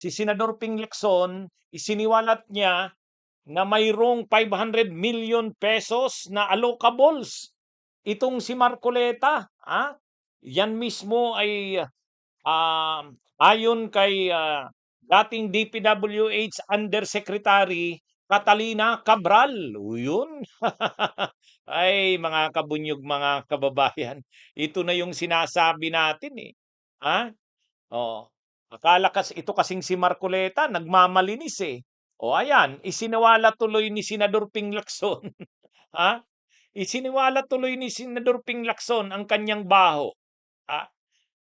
si Senador Ping Lacson, isiniwalat niya na mayroong 500 million pesos na allocables. Itong si Marcoleta, yan mismo ay ayon kay dating DPWH Undersecretary Catalina Cabral. Yun. Ay, mga kabunyog, mga kababayan. Ito na yung sinasabi natin eh. Ha? Oh. Akala kasi ito kasing si Marcoleta nagmamalinis eh. O ayan, isiniwala tuloy ni Senador Ping Lacson. Ha? Isiniwala tuloy ni Senador Ping Lacson ang kanyang baho. Ha?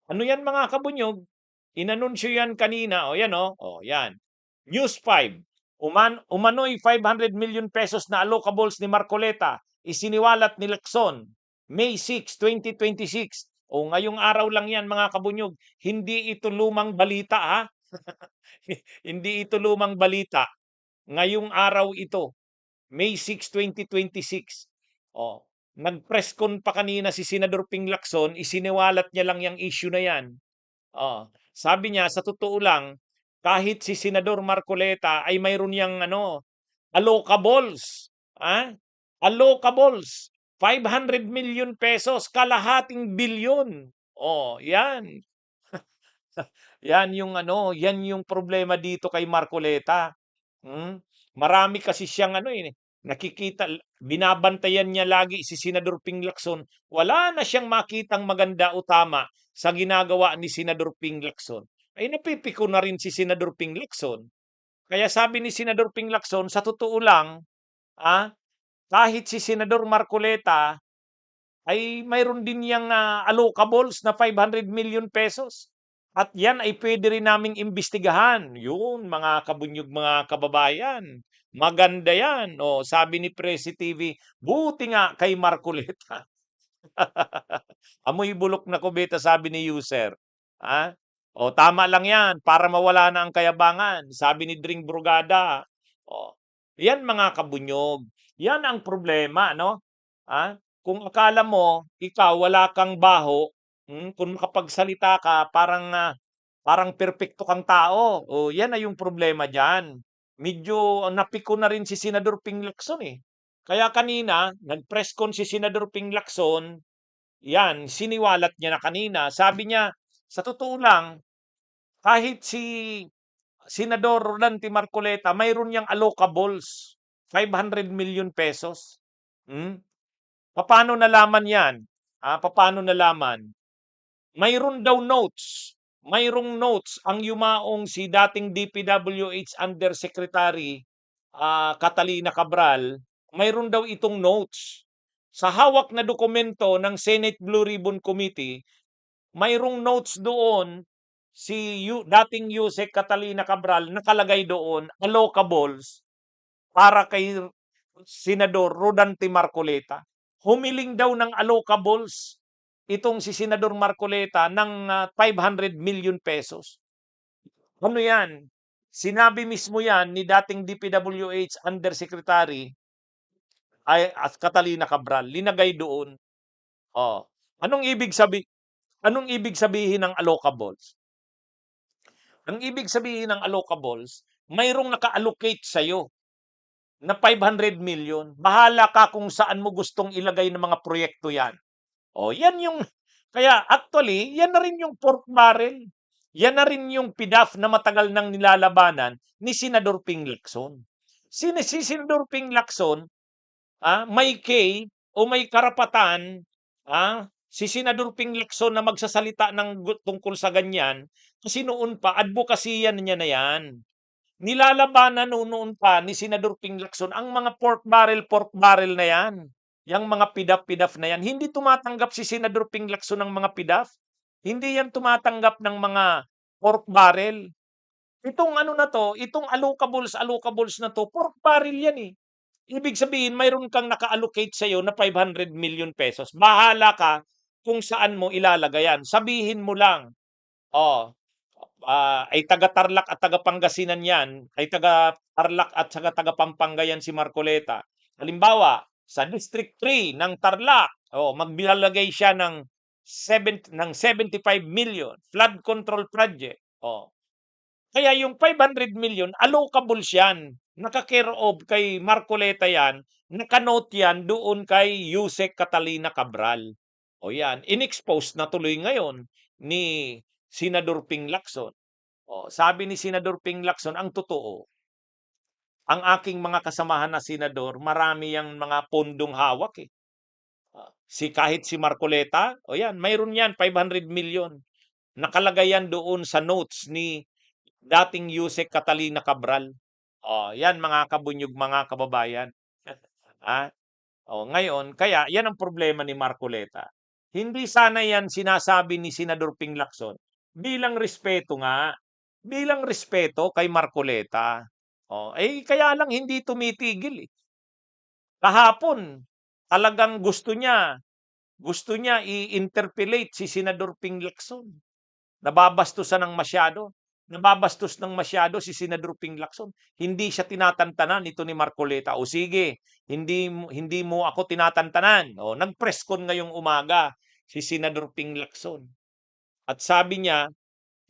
Ano yan mga kabunyog? Inanunsyo yan kanina. O yan o. O yan. News 5. Umano'y 500 million pesos na allocables ni Marcoleta. Isiniwalat ni Lacson. May 6, 2026. O ngayong araw lang yan mga kabunyog. Hindi ito lumang balita ha. Hindi ito lumang balita. Ngayong araw ito. May 6, 2026. Oh, nag-press con pa kanina si Senador Ping Lacson, isiniwalat niya lang yung issue na yan. Oh, sabi niya sa totoo lang, kahit si Senador Marcoleta ay mayroon yang allocables, allocables, 500 million pesos, kalahating bilyon. Oh, yan. Yan yung problema dito kay Marcoleta. Hmm? Marami kasi siyang nakikita, binabantayan niya lagi si Senador Ping Lacson. Wala na siyang makitang maganda o tama sa ginagawa ni Senador Ping Lacson. Ay napipiko na rin si Senador Ping Lacson. Kaya sabi ni Senador Ping Lacson, sa totoo lang, kahit si Senador Marcoleta ay mayroon din yang allocables na 500 million pesos. At yan ay pwede rin naming imbestigahan. Yun, mga kabunyog, mga kababayan. Maganda yan. O, sabi ni Presi TV, buti nga kay Marcoleta. Amoy bulok na kubeta, sabi ni user. O, tama lang yan, para mawala na ang kayabangan. Sabi ni Dring Brugada. O, yan mga kabunyog. Yan ang problema, no? Kung akala mo, ikaw, wala kang baho, kung makapagsalita ka, parang perpekto kang tao. O, yan ay yung problema dyan. Medyo napiko na rin si Senador Ping Lacson eh. Kaya kanina, nag-press con si Senador Ping Lacson, yan, siniwalat niya na kanina. Sabi niya, sa totoo lang, kahit si Senador Rodante Marcoleta, mayroon niyang allocables, 500 million pesos. Paano nalaman yan? Paano nalaman? Mayroon daw notes. Mayroong notes ang yumaong si dating DPWH Undersecretary Catalina Cabral. Mayroon daw itong notes. Sa hawak na dokumento ng Senate Blue Ribbon Committee, mayroong notes doon si dating Yusek Catalina Cabral, nakalagay doon allocables para kay Senador Rodante Marcoleta. Humiling daw ng allocables itong si Senador Marcoleta ng 500 million pesos. Ano yan? Sinabi mismo yan ni dating DPWH Undersecretary as Catalina Cabral. Linagay doon. Oh. Anong ibig sabihin ng allocables? Ang ibig sabihin ng allocables, mayroong naka-allocate sa iyo na 500 million. Bahala ka kung saan mo gustong ilagay ng mga proyekto yan. O, yan yung, kaya actually, yan na rin yung pork barrel. Yan na rin yung PDAF na matagal nang nilalabanan ni Senador Ping Lacson. Si Senador Ping Lacson, may o may karapatan, si Senador Ping Lacson na magsasalita ng tungkol sa ganyan, kasi noon pa, advokasya niya na yan. Nilalabanan noon pa ni Senador Ping Lacson ang mga pork barrel na yan. Yang mga PDAF na yan. Hindi tumatanggap si Senador Ping Lacson ng mga PDAF. Hindi yan tumatanggap ng mga pork barrel. Itong itong allocables na to, pork barrel yan eh. Ibig sabihin, mayroon kang naka-allocate sa iyo na 500 million pesos. Bahala ka kung saan mo ilalagay yan. Sabihin mo lang, ay taga-Tarlac at taga-Pangasinan yan, ay taga-Tarlac at taga-Pampanga yan si Marcoleta. Halimbawa, sa District 3 ng Tarlac, magbilalagay siya ng 75 million flood control project. Kaya yung 500 million allocables yan. Naka-care of kay Marcoleta yan, naka-note yan doon kay Yusek Catalina Cabral. O yan, in-expose na tuloy ngayon ni Senador Ping Lacson. O, sabi ni Senador Ping Lacson, ang totoo, ang aking mga kasamahan na senador, marami yang mga pondong hawak eh. Kahit si Marcoleta, o yan, mayroon yan, 500 million. Nakalagay yan doon sa notes ni dating Yusek Catalina Cabral. Yan mga kabunyog, mga kababayan. ah, ngayon, kaya yan ang problema ni Marcoleta. Hindi sana yan sinasabi ni Senador Ping Lacson bilang respeto nga, bilang respeto kay Marcoleta. Kaya lang hindi tumitigil eh. Kahapon, talagang gusto niya i-interpellate si Senador Ping Lacson. Nababastos ng masyado si Senador Ping Lacson. Hindi siya tinatantanan nito ni Marcoleta. O sige, hindi mo ako tinatantanan. Nag-press con ngayong umaga si Senador Ping Lacson. At sabi niya,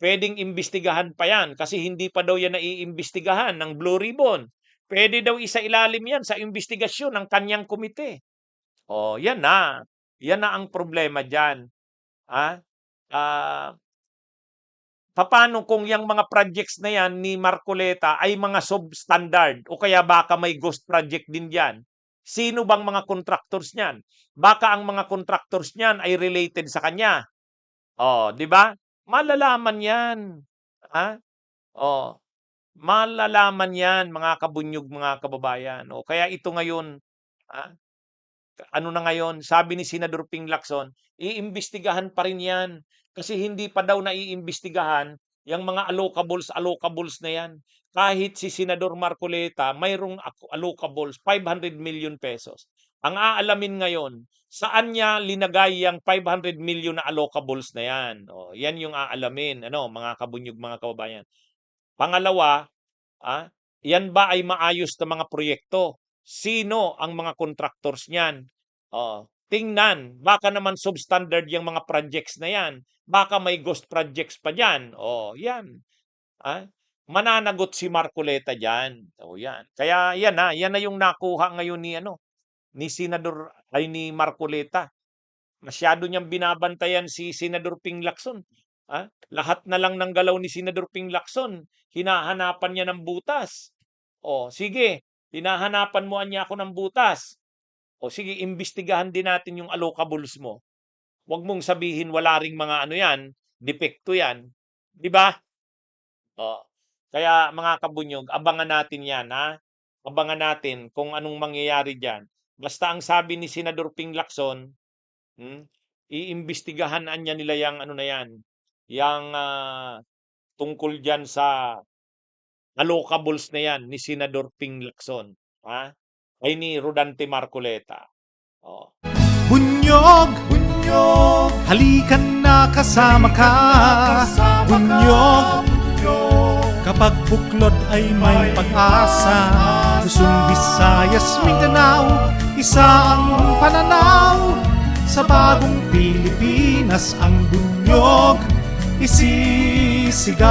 pwedeng imbestigahan pa yan kasi hindi pa daw yan naiimbestigahan ng Blue Ribbon. Pwede daw isa ilalim yan sa investigasyon ng kanyang komite. Yan na. Yan na ang problema dyan. Paano kung yung mga projects na yan ni Marcoleta ay mga substandard o kaya baka may ghost project din dyan? Sino bang mga contractors niyan? Baka ang mga contractors niyan ay related sa kanya. Di ba? Malalaman yan. Malalaman yan, mga kabunyog, mga kababayan. Kaya ito ngayon, ano na ngayon, sabi ni Senador Ping Lacson, iimbestigahan pa rin yan. Kasi hindi pa daw naiimbestigahan yung mga allocables na yan. Kahit si Senador Marcoleta, mayroong allocables, 500 million pesos. Ang aalamin ngayon, saan niya linagay yung 500 million na allocables na yan? Yan yung aalamin, mga kabunyog, mga kababayan. Pangalawa, yan ba ay maayos na mga proyekto? Sino ang mga contractors niyan? Tingnan, baka naman substandard yung mga projects na yan. Baka may ghost projects pa dyan. Yan. Mananagot si Marcoleta dyan. Yan. Kaya yan na yung nakuha ngayon ni Senador ay ni Marcoleta. Masyado niyang binabantayan si Senador Ping Lacson. Lahat na lang ng galaw ni Senador Ping Lacson, hinahanapan niya ng butas. Sige, hinahanapan mo niya ako ng butas. Sige, imbestigahan din natin yung allocables mo. Huwag mong sabihin wala ring mga yan, depekto yan. Di ba? Kaya mga kabunyog, abangan natin yan, Abangan natin kung anong mangyayari dyan. Basta ang sabi ni Senador Ping Lacson, iimbestigahan niya nila yung yang tungkol dyan sa allocables na yan ni Senador Ping Lacson. Ay ni Rodante Marcoleta. Bunyog, bunyog, halikan na kasama ka. Bunyog, kapag buklod ay may pag-asa. Luzon, Visayas, Mindanao, isa ang pananaw. Sa bagong Pilipinas ang bunyog isisigaw.